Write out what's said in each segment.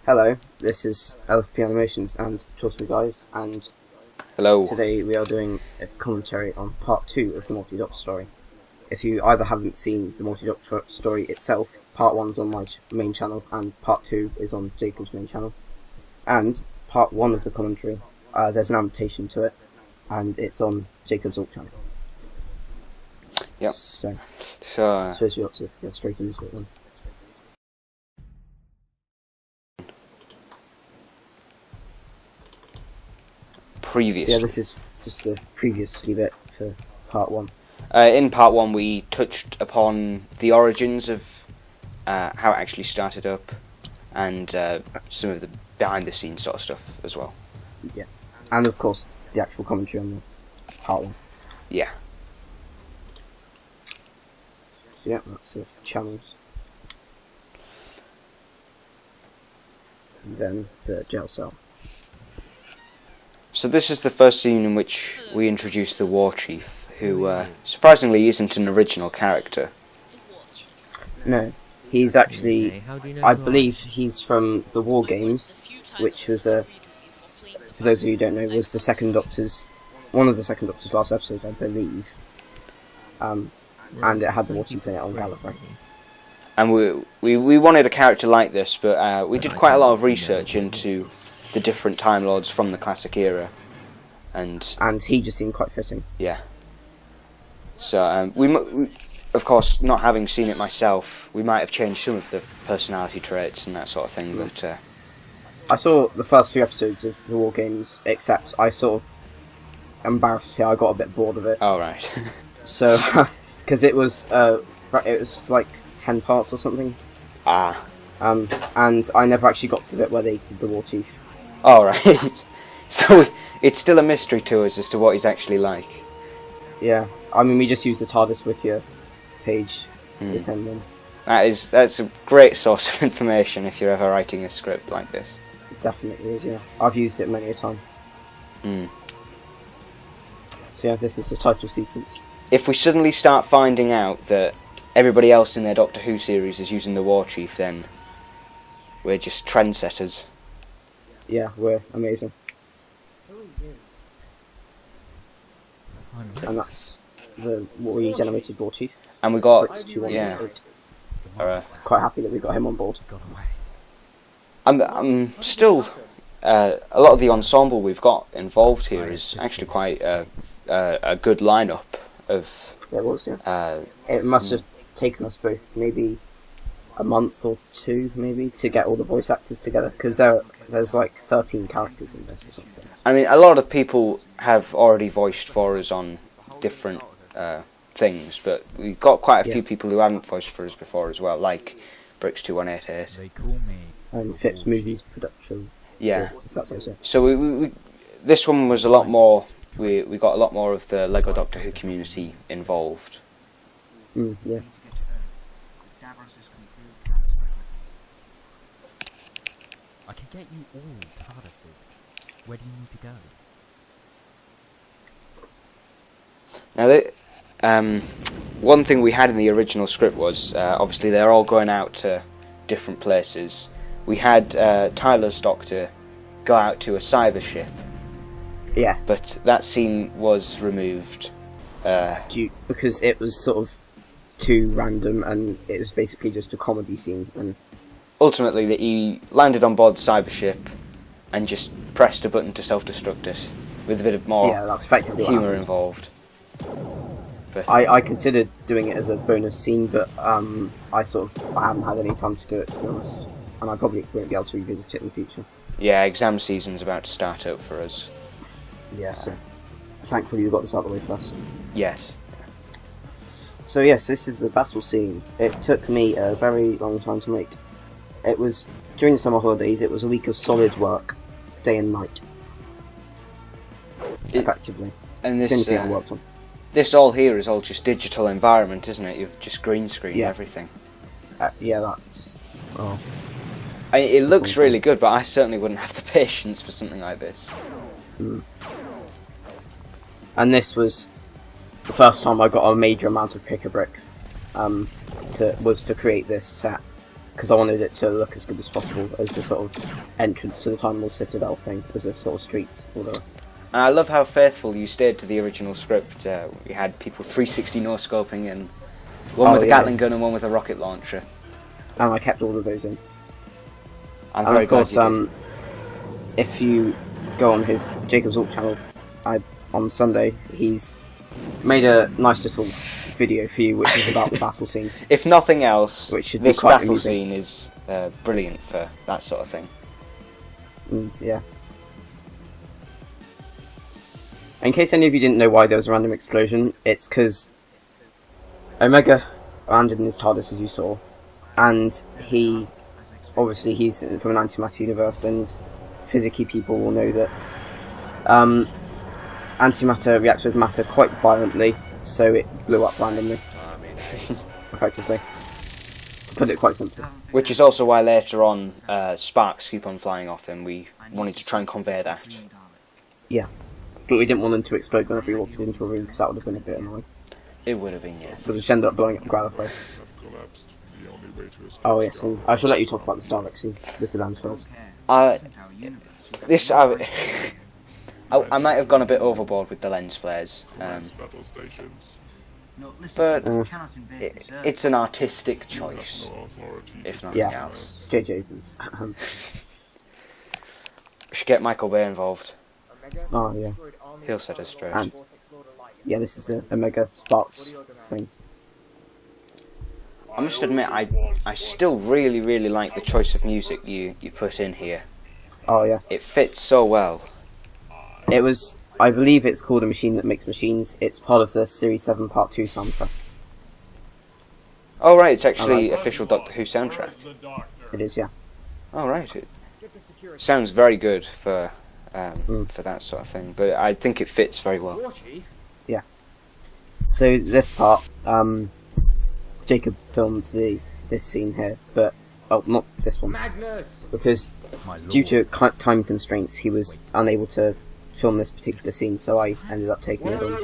Hello, this is LFP Animations and the Tossme guys, and Hello. today we are doing a commentary on part 2 of the Multi-Doctor story. If you either haven't seen the Multi-Doctor story itself, part 1's on my main channel and part 2 is on Jacob's main channel. And part 1 of the commentary, there's an annotation to it, and it's on Jacob's alt channel. Yep. So So, I suppose we ought to get straight into it then. previous. So yeah, this is just the previously bit for part 1. In part 1 we touched upon the origins of how it actually started up, and some of the behind the scenes sort of stuff as well. Yeah. And of course, the actual commentary on the part 1. Yeah. So yeah, that's the channels. And then the jail cell. So this is the first scene in which we introduce the War Chief, who surprisingly isn't an original character. No, he's actually, I believe he's from the War Games, which was for those of you who don't know, was the Second Doctor's, one of the Second Doctor's last episodes, I believe. And it had the War Chief in it on Gallifrey. And we wanted a character like this, but we did quite a lot of research into the different Time Lords from the classic era, and he just seemed quite fitting. Yeah. So we, of course, not having seen it myself, we might have changed some of the personality traits and that sort of thing. But I saw the first few episodes of the War Games, except I sort of, embarrassed to say, I got a bit bored of it. oh right. So, because it was like 10 parts or something. And I never actually got to the bit where they did the War Chief. All right. So it's still a mystery to us as to what he's actually like. Yeah, I mean, we just used the TARDIS Wikia page with him then. That's a great source of information if you're ever writing a script like this. It definitely is, yeah. I've used it many a time. So yeah, this is the title sequence. If we suddenly start finding out that everybody else in their Doctor Who series is using the War Chief, then we're just trendsetters. Yeah, we're amazing. And that's the regenerated War Chief. And we got, Quite happy that we got him on board. I'm still, a lot of the ensemble we've got involved here is actually quite a good lineup of. It was, yeah. It must have taken us both maybe a month or two, maybe, to get all the voice actors together, because there's like 13 characters in this or something. I mean, a lot of people have already voiced for us on different things, but we've got quite a few people who haven't voiced for us before as well, like Bricks2188. They call me. And Phipps Movies production. Yeah. If that's what I say. So we this one was a lot more. We got a lot more of the Lego Doctor Who community involved. Yeah. I can get you all TARDISes. Where do you need to go? Now, one thing we had in the original script was obviously they're all going out to different places. We had Tyler's Doctor go out to a cyber ship. Yeah. But that scene was removed. Because it was sort of too random, and it was basically just a comedy scene. And ultimately, he landed on board the cyber ship and just pressed a button to self-destruct it, with a bit of more that's effectively humour involved. But I considered doing it as a bonus scene, but I haven't had any time to do it, to be honest, and I probably won't be able to revisit it in the future. Yeah, exam season's about to start up for us. Yeah, so thankfully you got this out of the way first. Yes. So yes, this is the battle scene. It took me a very long time to make. It was during the summer holidays. It was a week of solid work, day and night, effectively. And It's the only thing I worked on. This all here is all just digital environment, isn't it? You've just green screened everything. That just. Oh. It looks really good, but I certainly wouldn't have the patience for something like this. And this was the first time I got a major amount of pick-a-brick to create this set. because I wanted it to look as good as possible as the sort of entrance to the Time Lord Citadel thing, as a sort of streets, whatever. And I love how faithful you stayed to the original script. We had people 360 no-scoping and one with a Gatling gun and one with a rocket launcher. And I kept all of those in. I'm And very of course, glad you did. if you go on his Jacob's Alt channel, on Sunday, he's made a nice little video for you, which is about the battle scene. If nothing else, Which should be this quite battle amusing. scene is brilliant for that sort of thing. Yeah. In case any of you didn't know why there was a random explosion, it's because Omega landed in his TARDIS, as you saw, and obviously he's from an antimatter universe, and physically people will know that antimatter reacts with matter quite violently, so it blew up randomly, effectively, to put it quite simply. Which is also why later on sparks keep on flying off him. We wanted to try and convey that. Yeah. But we didn't want them to explode whenever he walked into a room, because that would have been a bit annoying. It would have been, yes. But just ended up blowing up Gallifrey. Oh yes, and I shall let you talk about the Starbucks scene with the dance first. I might have gone a bit overboard with the lens flares, but it's an artistic choice, if nothing else. J.J. Abrams. We should get Michael Bay involved. Oh yeah. He'll set us straight. And yeah, this is the Omega Sparks thing. I must admit, I still really like the choice of music you put in here. Oh yeah. It fits so well. It was, I believe it's called A Machine That Makes Machines. It's part of the Series 7 Part 2 soundtrack. Oh right, it's actually official Doctor Who soundtrack. It is, yeah. Oh right, it sounds very good for that sort of thing, but I think it fits very well. Yeah. So this part, Jacob filmed this scene here, but not this one, because due to time constraints, he was unable to film this particular scene. So I ended up taking it on.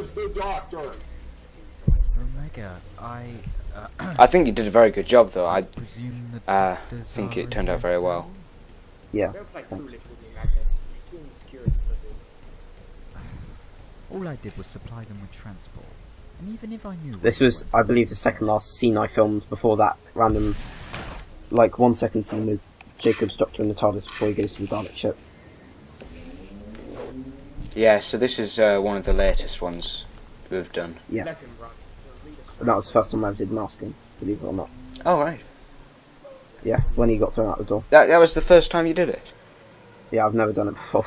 Omega, I think you did a very good job, though. I presume the think it turned out very well. Yeah. Thanks. All I did was supply them with transport, and even if I knew This was, I believe, the second last scene I filmed before that random, like 1 second scene with Jacob's Doctor in the TARDIS before he goes to the Dalek ship. Yeah, so this is one of the latest ones we've done. Yeah. And that was the first time I ever did masking, believe it or not. Oh right, Yeah, when he got thrown out the door. that was the first time you did it. Yeah, I've never done it before.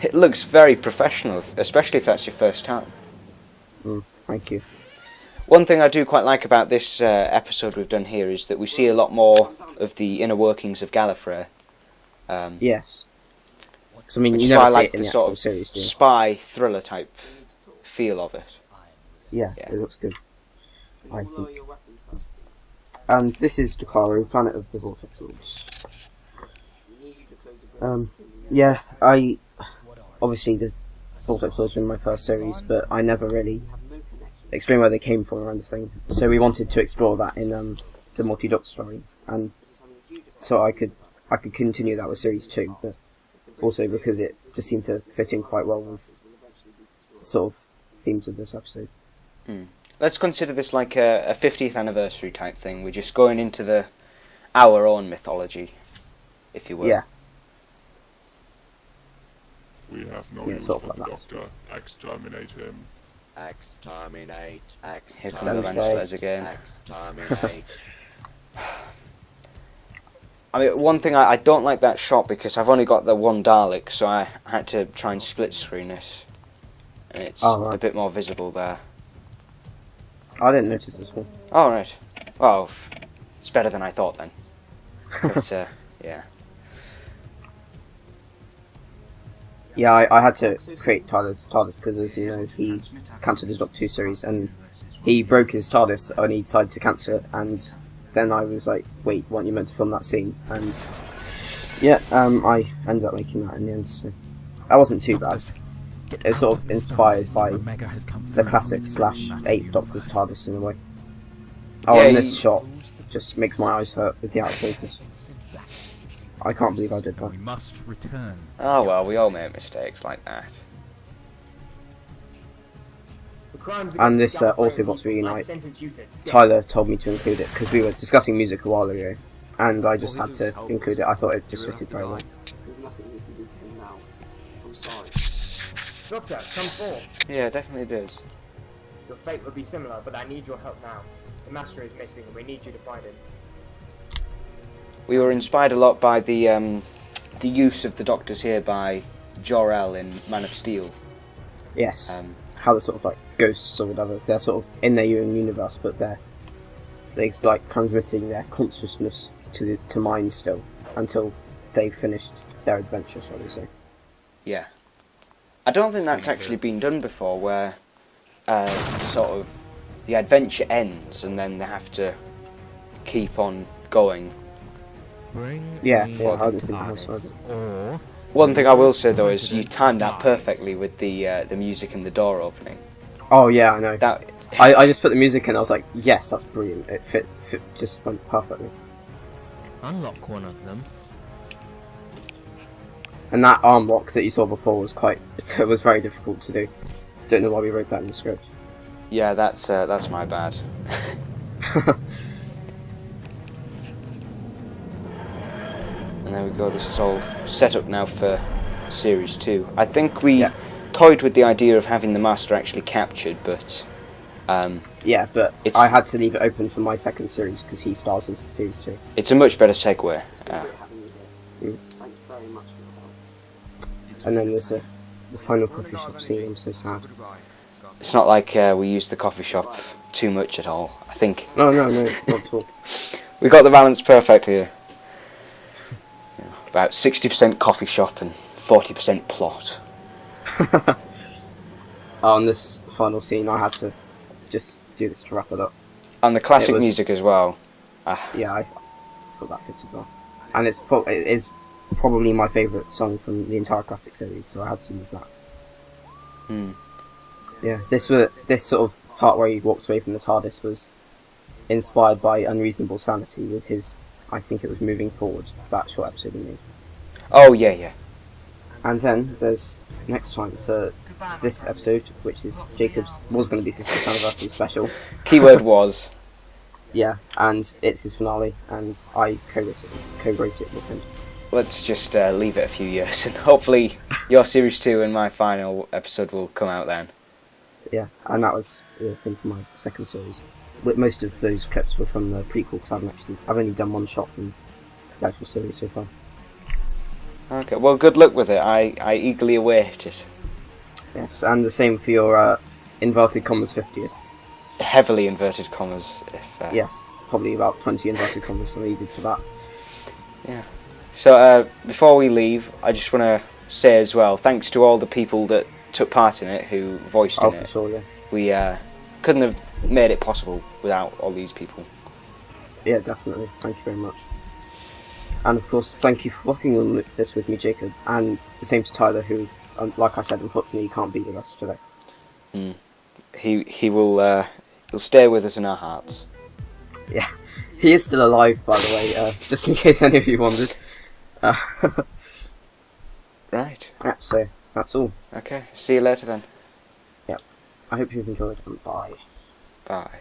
It looks very professional, especially if that's your first time. Thank you. One thing I do quite like about this episode we've done here is that we see a lot more of the inner workings of Gallifrey. Yes. Because, I mean, Which you is why never I see like it in the the sort actual of series, do you? spy thriller type feel of it. Yeah, Yeah. it looks good. I think. And this is Dakaro, Planet of the Vortex Lords. Yeah, obviously the Vortex Lords were in my first series, but I never really explained where they came from or anything. So we wanted to explore that in the multi-doc story, and so I could continue that with series 2, but also because it just seemed to fit in quite well with sort of themes of this episode. Let's consider this like a 50th anniversary type thing. We're just going into our own mythology, if you will. Yeah. We have no Yeah, use sort for of the like that. Doctor. Exterminate him. Exterminate. Here come the Vansflares again. Exterminate. I mean, one thing I don't like that shot because I've only got the one Dalek, so I had to try and split screen it, and it's Oh, right. a bit more visible there. I didn't notice this one. Oh right, well, it's better than I thought then. But yeah. Yeah, I had to create TARDIS because, as you know, he cancelled his Doctor 2 series, and he broke his TARDIS and he decided to cancel it, and then I was like, wait, weren't you meant to film that scene? And yeah, I ended up making that in the end, so that wasn't too bad. It was sort of inspired by the classic / 8th Doctor's TARDIS in a way. Oh, Yeah, and this shot just makes my eyes hurt with the out of focus. I can't believe I did that. We must return. Oh well, we all make mistakes like that. And this Autobots Reunite, Tyler told me to include it because we were discussing music a while ago, and I just had to include it. I thought it just fitted very well. There's nothing we can do for him now. I'm sorry. Doctor, come forth. Yeah, definitely does. Your fate would be similar, but I need your help now. The Master is missing, and we need you to find him. We were inspired a lot by the use of the Doctors here by Jor-El in Man of Steel. Yes. How they're sort of like ghosts or whatever. They're sort of in their own universe, but they're like transmitting their consciousness to mind still until they've finished their adventure, shall we say? Yeah. I don't think that's actually been done before, where sort of the adventure ends and then they have to keep on going. Yeah, I don't think that was Or One thing I will say though is you timed that perfectly with the music and the door opening. Oh yeah, I know. That I just put the music in. I was like, yes, that's brilliant. It fit just went perfectly. Unlock one of them. And that arm lock that you saw before was it was very difficult to do. Don't know why we wrote that in the script. yeah, that's my bad. And there we go. This is all set up now for Series 2. I think we toyed with the idea of having the Master actually captured, but yeah, but It's- I had to leave it open for my second series because he stars in Series 2. it's a much better segue. Great having you here. Thanks very much for your help. And then there's the final coffee shop scene. I'm so sad. It's not like we used the coffee shop too much at all. I think No, not at all. we got the balance perfect here. About 60% coffee shop and 40% plot. On this final scene, I had to just do this to wrap it up. And the classic It was- music as well. Yeah, I thought that fitted well. And it's probably my favourite song from the entire classic series, so I had to use that. Hmm. Yeah, this sort of part where he walks away from the TARDIS was inspired by Unreasonable Sanity with his, I think it was Moving Forward, that short episode he made. Oh yeah. And then there's next time for this episode, which is Jacob's was going to be 50th anniversary special. Keyword was. Yeah, and it's his finale, and I co-wrote it with him. Let's just leave it a few years, and hopefully your Series 2 and my final episode will come out then. Yeah, and that was the thing for my second series. Most of those clips were from the prequel because I've only done one shot from the actual series so far. Okay, well, good luck with it. I eagerly await it. Yes, and the same for your inverted commas 50th. Heavily inverted commas. If, Yes, probably about 20 inverted commas are needed for that. Yeah. So before we leave, I just want to say as well, thanks to all the people that took part in it, who voiced Oh, in for it. sure, yeah. We couldn't have made it possible without all these people. Yeah, definitely. Thank you very much. And of course, thank you for working on this with me, Jacob. And the same to Tyler, who, like I said, unfortunately can't be with us today. He will he'll stay with us in our hearts. Yeah, he is still alive, by the way, just in case any of you wondered. Right. Yeah, so that's all. Okay. See you later then. I hope you've enjoyed, and bye. Bye.